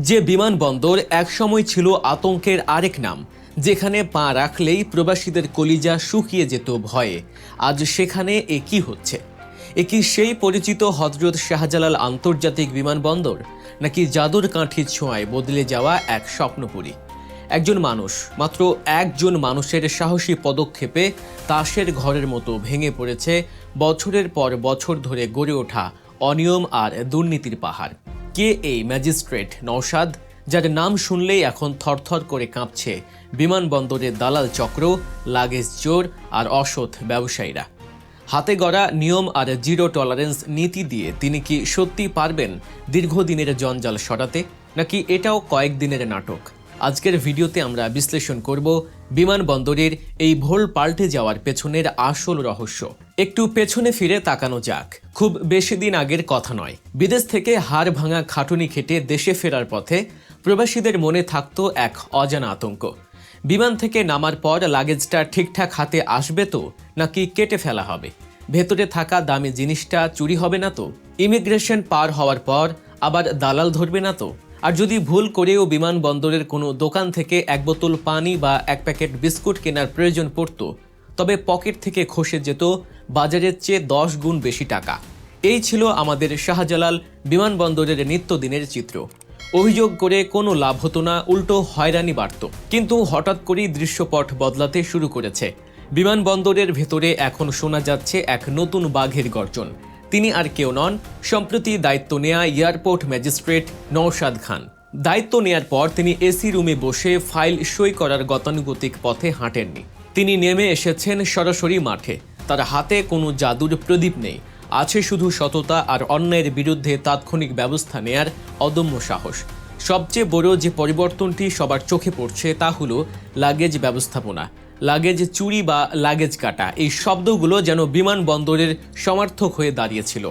যে বিমানবন্দর একসময় ছিল আতঙ্কের আরেক নাম, যেখানে পা রাখলেই প্রবাসীদের কলিজা শুকিয়ে যেত ভয়ে, আজ সেখানে কি হচ্ছে? কি সেই পরিচিত হযরত শাহজালাল আন্তর্জাতিক বিমানবন্দর, নাকি জাদুর কাঠির ছোঁয়ায় বদলে যাওয়া এক স্বপ্নপুরী? একজন মানুষ, মাত্র একজন মানুষের সাহসী পদক্ষেপে তাসের ঘরের মতো ভেঙে পড়েছে বছরের পর বছর ধরে গড়ে ওঠা অনিয়ম আর দুর্নীতির পাহাড়। কে এই ম্যাজিস্ট্রেট নওশাদ, যার নাম শুনলেই এখন থরথর করে কাঁপছে বিমানবন্দরের দালাল চক্র, লাগেজ চোর আর অসৎ ব্যবসায়ীরা? হাতে গড়া নিয়ম আর জিরো টলারেন্স নীতি দিয়ে তিনি কি সত্যি পারবেন দীর্ঘদিনের জঞ্জাল সরাতে, নাকি এটাও কয়েকদিনের নাটক? আজকের ভিডিওতে আমরা বিশ্লেষণ করব বিমানবন্দরের এই ভোল পাল্টে যাওয়ার পেছনের আসল রহস্য। একটু পেছনে ফিরে তাকানো যাক। খুব বেশি দিন আগের কথা নয়, বিদেশ থেকে হাড় ভাঙা খাটুনি খেটে দেশে ফেরার পথে প্রবাসীদের মনে থাকতো এক অজানা আতঙ্ক। বিমান থেকে নামার পর লাগেজটা ঠিকঠাক হাতে আসবে তো, নাকি কেটে ফেলা হবে? ভেতরে থাকা দামি জিনিসটা চুরি হবে না তো? ইমিগ্রেশন পার হওয়ার পর আবার দালাল ধরবে না তো? আর যদি ভুল করেও বিমানবন্দরের কোনো দোকান থেকে এক বোতল পানি বা এক প্যাকেট বিস্কুট কেনার প্রয়োজন পড়ত, তবে পকেট থেকে খসে যেত বাজারের চেয়ে 10 গুণ বেশি টাকা। এই ছিল আমাদের শাহজালাল বিমানবন্দরের নিত্যদিনের চিত্র। অভিযোগ করে কোনো লাভ হতো না, উল্টো হয়রানি বাড়ত। কিন্তু হঠাৎ করেই দৃশ্যপট বদলাতে শুরু করেছে। বিমানবন্দরের ভেতরে এখন শোনা যাচ্ছে এক নতুন বাঘের গর্জন। তিনি আর কেউ নন, সম্প্রতি দায়িত্ব নেয়া এয়ারপোর্ট ম্যাজিস্ট্রেট নওশাদ খান। দায়িত্ব নেয়ার পর তিনি এসি রুমে বসে ফাইল সই করার গতানুগতিক পথে হাঁটেননি। তিনি নেমে এসেছেন সরাসরি মাঠে। তার হাতে কোনো জাদুর প্রদীপ নেই, আছে শুধু সততা আর অন্যায়ের বিরুদ্ধে তাৎক্ষণিক ব্যবস্থা নেয়ার অদম্য সাহস। সবচেয়ে বড় যে পরিবর্তনটি সবার চোখে পড়ছে তা হলো লাগেজ ব্যবস্থাপনা। লাগেজ চুরি বা লাগেজ কাটা, এই শব্দগুলো যেন বিমানবন্দরের সমার্থক হয়ে দাঁড়িয়েছিল।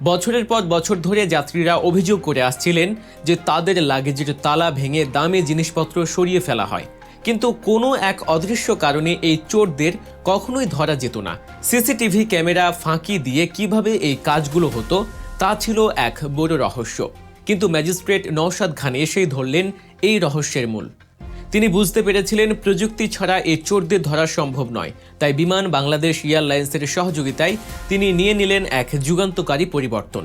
বছরের পর বছর ধরে যাত্রীরা অভিযোগ করে আসছিলেন যে তাদের লাগেজের তালা ভেঙে দামি জিনিসপত্র সরিয়ে ফেলা হয়, কিন্তু কোনো এক অদৃশ্য কারণে এই চোরদের কখনোই ধরা যেত না। সিসিটিভি ক্যামেরা ফাঁকি দিয়ে কিভাবে এই কাজগুলো হতো তা ছিল এক বড় রহস্য। কিন্তু ম্যাজিস্ট্রেট নওশাদ খান এসেই ধরলেন এই রহস্যের মূল। তিনি বুঝতে পেরেছিলেন প্রযুক্তি ছাড়া এই চোরদের ধরা সম্ভব নয়। তাই বিমান বাংলাদেশ এয়ারলাইন্সের সহযোগিতায় তিনি নিয়ে নিলেন এক যুগান্তকারী পরিবর্তন।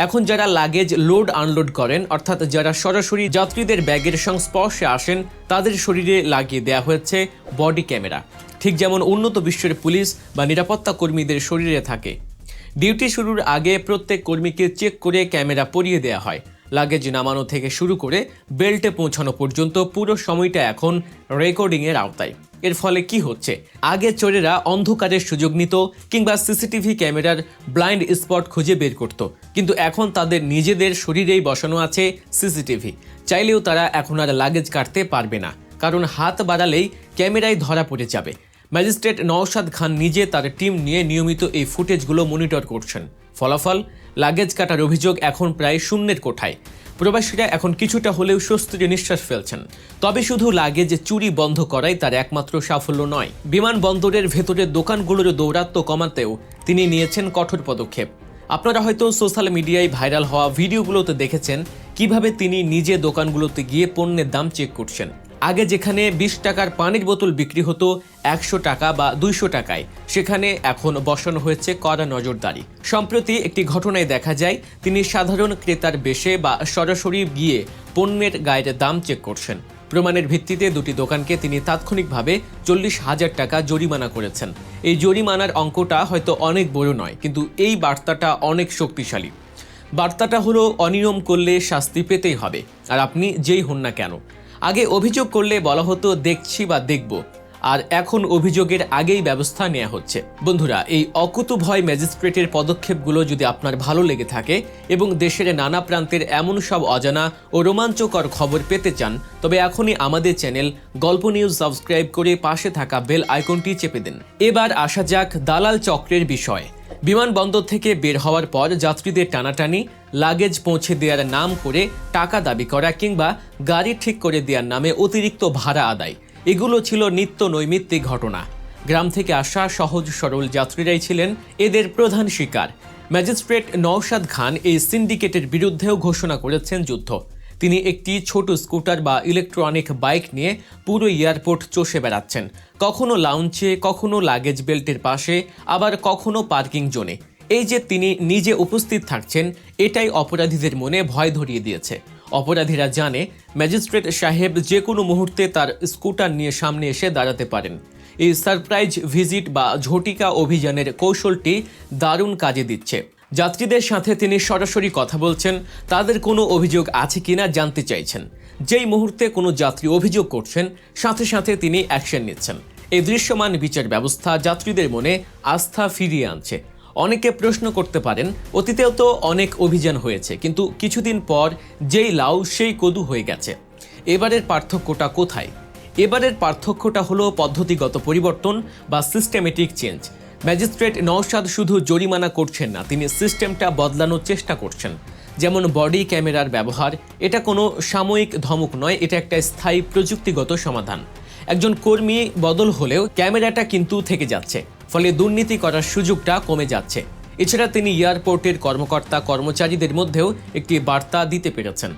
এখন যারা লাগেজ লোড আনলোড করেন, অর্থাৎ যারা সরাসরি যাত্রীদের ব্যাগের সংস্পর্শে আসেন, তাদের শরীরে লাগিয়ে দেওয়া হয়েছে বডি ক্যামেরা, ঠিক যেমন উন্নত বিশ্বের পুলিশ বা নিরাপত্তা কর্মীদের শরীরে থাকে। ডিউটি শুরুর আগে প্রত্যেক কর্মীকে চেক করে ক্যামেরা পরিয়ে দেওয়া হয়। লাগেজ নামানো থেকে শুরু করে বেল্টে পৌঁছানো পর্যন্ত পুরো সময়টা এখন রেকর্ডিংয়ের আওতায়। এর ফলে কি হচ্ছে? আগে চোরেরা অন্ধকারের সুযোগ নিত কিংবা সিসিটিভি ক্যামেরার ব্লাইন্ড স্পট খুঁজে বের করত, কিন্তু এখন তাদের নিজেদের শরীরেই বসানো আছে সিসিটিভি। চাইলেও তারা এখন আর লাগেজ কাটতে পারবে না, কারণ হাত বাড়ালেই ক্যামেরায় ধরা পড়ে যাবে। ম্যাজিস্ট্রেট নওশাদ খান নিজে তার টিম নিয়ে নিয়মিত এই ফুটেজগুলো মনিটর করছেন। ফলাফল, লাগেজ কাটার অভিযোগ এখন প্রায় শূন্যের কোঠায়। প্রবাসীরা এখন কিছুটা হলেও স্বস্তির নিঃশ্বাস ফেলছেন। তবে শুধু লাগেজ চুরি বন্ধ করাই তার একমাত্র সাফল্য নয়। বিমানবন্দরের ভেতরের দোকানগুলোর দৌরাত্ম্য কমাতেও তিনি নিয়েছেন কঠোর পদক্ষেপ। আপনারা হয়তো সোশ্যাল মিডিয়ায় ভাইরাল হওয়া ভিডিওগুলোতে দেখেছেন কিভাবে তিনি নিজে দোকানগুলোতে গিয়ে পণ্যের দাম চেক করছেন। আগে যেখানে 20 টাকার পানির বোতল বিক্রি হতো 100 টাকা বা 200 টাকায়, সেখানে এখন বসানো হয়েছে কড়া নজরদারি। সম্প্রতি একটি ঘটনায় দেখা যায় তিনি সাধারণ ক্রেতার বেশে বা সরাসরি গিয়ে পণ্যের গায়ের দাম চেক করছেন। প্রমাণের ভিত্তিতে দুটি দোকানকে তিনি তাৎক্ষণিকভাবে 40,000 টাকা জরিমানা করেছেন। এই জরিমানার অঙ্কটা হয়তো অনেক বড় নয়, কিন্তু এই বার্তাটা অনেক শক্তিশালী। বার্তাটা হলো অনিয়ম করলে শাস্তি পেতেই হবে, আর আপনি যেই হন না কেন। আগে অভিযোগ করলে বলা হতো দেখছি বা দেখব, আর এখন অভিযোগের আগেই ব্যবস্থা নেওয়া হচ্ছে। বন্ধুরা, এই অকুতোভয় ম্যাজিস্ট্রেটের পদক্ষেপগুলো যদি আপনার ভালো লেগে থাকে এবং দেশের নানা প্রান্তের এমন সব অজানা ও রোমাঞ্চকর খবর পেতে চান, তবে এখনই আমাদের চ্যানেল গল্প নিউজ সাবস্ক্রাইব করে পাশে থাকা বেল আইকনটি চেপে দিন। এবার আসা যাক দালাল চক্রের বিষয়ে। বিমানবন্দর থেকে বের হওয়ার পর যাত্রীদের টানাটানি, লাগেজ পৌঁছে দেওয়ার নাম করে টাকা দাবি করা কিংবা গাড়ি ঠিক করে দেওয়ার নামে অতিরিক্ত ভাড়া আদায়, এগুলো ছিল নিত্য নৈমিত্তিক ঘটনা। গ্রাম থেকে আসা সহজ সরল যাত্রীরাই ছিলেন এদের প্রধান শিকার। ম্যাজিস্ট্রেট নওশাদ খান এই সিন্ডিকেটের বিরুদ্ধেও ঘোষণা করেছেন যুদ্ধ। তিনি একটি ছোট স্কুটার বা ইলেকট্রনিক বাইক নিয়ে পুরো এয়ারপোর্ট চষে বেড়াচ্ছেন, কখনো লাউঞ্জে, কখনো লাগেজ বেল্টের পাশে, আবার কখনো পার্কিং জোনে। এই যে তিনি নিজে উপস্থিত থাকছেন, এটাই অপরাধীদের মনে ভয় ধরিয়ে দিয়েছে। অপরাধীরা জানে ম্যাজিস্ট্রেট সাহেব যে কোনো মুহূর্তে তার স্কুটার নিয়ে সামনে এসে দাঁড়াতে পারেন। এই সারপ্রাইজ ভিজিট বা ঝটিকা অভিযানের কৌশলটি দারুণ কাজে দিচ্ছে। যাত্রীদের সাথে তিনি সরাসরি কথা বলছেন, তাদের কোনো অভিযোগ আছে কিনা জানতে চাইছেন। যেই মুহূর্তে কোনো যাত্রী অভিযোগ করছেন, সাথে সাথে তিনি অ্যাকশন নিচ্ছেন। এই দৃশ্যমান বিচার ব্যবস্থা যাত্রীদের মনে আস্থা ফিরিয়ে আনছে। অনেকে প্রশ্ন করতে পারেন, অতীতেও তো অনেক অভিযান হয়েছে, কিন্তু কিছুদিন পর যেই লাউ সেই কদু হয়ে গেছে। এবারের পার্থক্যটা কোথায়? এবারের পার্থক্যটা হলো পদ্ধতিগত পরিবর্তন বা সিস্টেমেটিক চেঞ্জ। ম্যাজিস্ট্রেট নওশাদ শুধু জরিমানা করছেন না, তিনি সিস্টেমটা বদলানোর চেষ্টা করছেন। যেমন বডি ক্যামেরার ব্যবহার, এটা কোনো সাময়িক ধমক নয়, এটা একটা স্থায়ী প্রযুক্তিগত সমাধান। একজন কর্মী বদল হলেও ক্যামেরাটা কিন্তু থেকে যাচ্ছে, ফলে দুর্নীতি করার সুযোগটা কমে যাচ্ছে। এছাড়া তিনি এয়ারপোর্টের কর্মকর্তা কর্মচারীদের মধ্যেও একটি বার্তা দিতে পেরেছেন।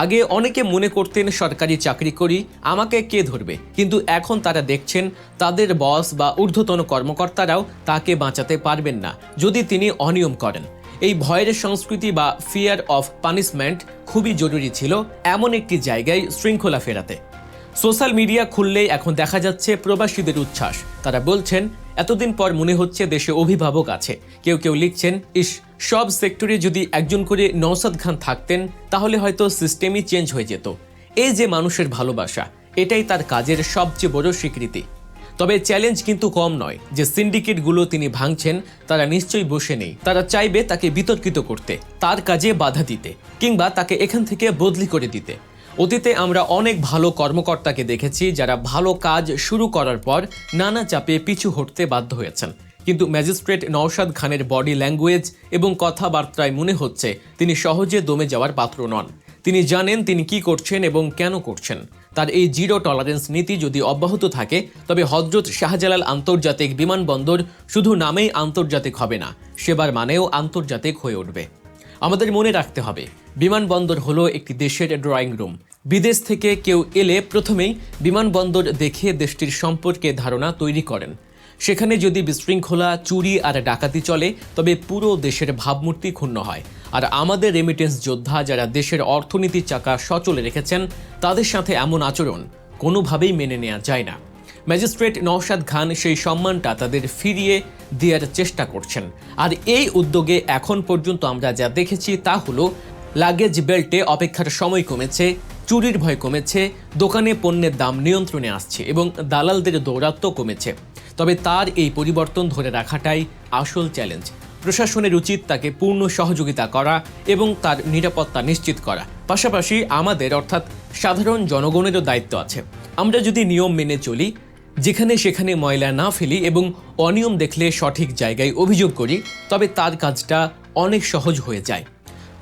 আগে অনেকে মনে করতেন সরকারি চাকরি করি, আমাকে কে ধরবে, কিন্তু এখন তারা দেখছেন তাদের বস বা ঊর্ধ্বতন কর্মকর্তারাও তাকে বাঁচাতে পারবেন না যদি তিনি অনিয়ম করেন। এই ভয়ের সংস্কৃতি বা ফিয়ার অফ পানিশমেন্ট খুবই জরুরি ছিল এমন একটি জায়গায় শৃঙ্খলা ফেরাতে। সোশ্যাল মিডিয়া খুললেই এখন দেখা যাচ্ছে প্রবাসীদের উচ্ছ্বাস। তারা বলছেন, এতদিন পর মনে হচ্ছে দেশে অভিভাবক আছে। কেউ কেউ লিখছেন, ইস, সব সেক্টরে যদি একজন করে নওশাদ খান থাকতেন তাহলে হয়তো সিস্টেমই চেঞ্জ হয়ে যেত। এই যে মানুষের ভালোবাসা, এটাই তার কাজের সবচেয়ে বড় স্বীকৃতি। তবে চ্যালেঞ্জ কিন্তু কম নয়। যে সিন্ডিকেটগুলো তিনি ভাঙছেন তারা নিশ্চয়ই বসে নেই। তারা চাইবে তাকে বিতর্কিত করতে, তার কাজে বাধা দিতে, কিংবা তাকে এখান থেকে বদলি করে দিতে। অতীতে আমরা অনেক ভালো কর্মকর্তাকে দেখেছি যারা ভালো কাজ শুরু করার পর নানা চাপে পিছু হটতে বাধ্য হয়েছেন। কিন্তু ম্যাজিস্ট্রেট নওশাদ খানের বডি ল্যাঙ্গুয়েজ এবং কথাবার্তায় মনে হচ্ছে তিনি সহজে দমে যাওয়ার পাত্র নন। তিনি জানেন তিনি কি করছেন এবং কেন করছেন। তার এই জিরো টলারেন্স নীতি যদি অব্যাহত থাকে, তবে হযরত শাহজালাল আন্তর্জাতিক বিমানবন্দর শুধু নামেই আন্তর্জাতিক হবে না, সেবার মানেও আন্তর্জাতিক হয়ে উঠবে। আমাদের মনে রাখতে হবে, বিমানবন্দর হলো একটি দেশের ড্রয়িং রুম। বিদেশ থেকে কেউ এলে প্রথমেই বিমানবন্দর দেখে দেশটির সম্পর্কে ধারণা তৈরি করেন। সেখানে যদি বিশৃঙ্খলা, চুরি আর ডাকাতি চলে, তবে পুরো দেশের ভাবমূর্তি ক্ষুণ্ণ হয়। আর আমাদের রেমিটেন্স যোদ্ধা যারা দেশের অর্থনীতির চাকা সচলে রেখেছেন, তাদের সাথে এমন আচরণ কোনোভাবেই মেনে নেওয়া যায় না। ম্যাজিস্ট্রেট নওশাদ খান সেই সম্মানটা তাদের ফিরিয়ে দেওয়ার চেষ্টা করছেন। আর এই উদ্যোগে এখন পর্যন্ত আমরা যা দেখেছি তা হলো, লাগেজ বেল্টে অপেক্ষার সময় কমেছে, চুরির ভয় কমেছে, দোকানে পণ্যের দাম নিয়ন্ত্রণে আসছে এবং দালালদের দৌরাত্ম্য কমেছে। তবে তার এই পরিবর্তন ধরে রাখাটাই আসল চ্যালেঞ্জ। প্রশাসনের উচিত তাকে পূর্ণ সহযোগিতা করা এবং তার নিরাপত্তা নিশ্চিত করা। পাশাপাশি আমাদের অর্থাৎ সাধারণ জনগণেরও দায়িত্ব আছে। আমরা যদি নিয়ম মেনে চলি, যেখানে সেখানে ময়লা না ফেলি এবং অনিয়ম দেখলে সঠিক জায়গায় অভিযোগ করি, তবে তার কাজটা অনেক সহজ হয়ে যায়।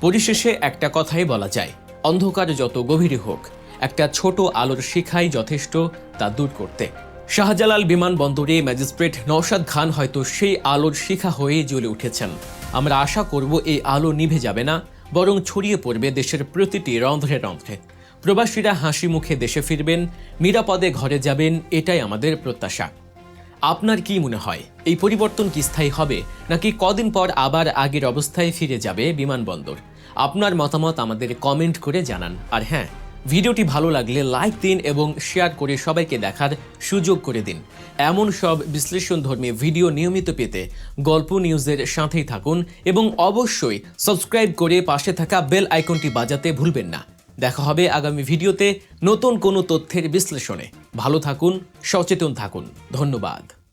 পরিশেষে একটা কথাই বলা যায়, অন্ধকার যত গভীরে হোক, একটা ছোট আলোর শিখাই যথেষ্ট তা দূর করতে। শাহজালাল বিমানবন্দরে ম্যাজিস্ট্রেট নওশাদ খান হয়তো সেই আলোর শিখা হয়ে জ্বলে উঠেছেন। আমরা আশা করব এই আলো নিভে যাবে না, বরং ছড়িয়ে পড়বে দেশের প্রতিটি রন্ধ্রে রন্ধ্রে। প্রবাসীরা হাসি মুখে দেশে ফিরবেন, নিরাপদে ঘরে যাবেন, এটাই আমাদের প্রত্যাশা। আপনার কি মনে হয়, এই পরিবর্তন কি স্থায়ী হবে, নাকি কদিন পর আবার আগের অবস্থায় ফিরে যাবে বিমানবন্দর? আপনার মতামত আমাদের কমেন্ট করে জানান। আর হ্যাঁ, ভিডিওটি ভালো লাগলে লাইক দিন এবং শেয়ার করে সবাইকে দেখার সুযোগ করে দিন। এমন সব বিশ্লেষণধর্মী ভিডিও নিয়মিত পেতে গল্প নিউজের সাথেই থাকুন এবং অবশ্যই সাবস্ক্রাইব করে পাশে থাকা বেল আইকনটি বাজাতে ভুলবেন না। দেখা হবে আগামী ভিডিওতে নতুন কোনো তথ্যের বিশ্লেষণে। ভালো থাকুন, সচেতন থাকুন। ধন্যবাদ।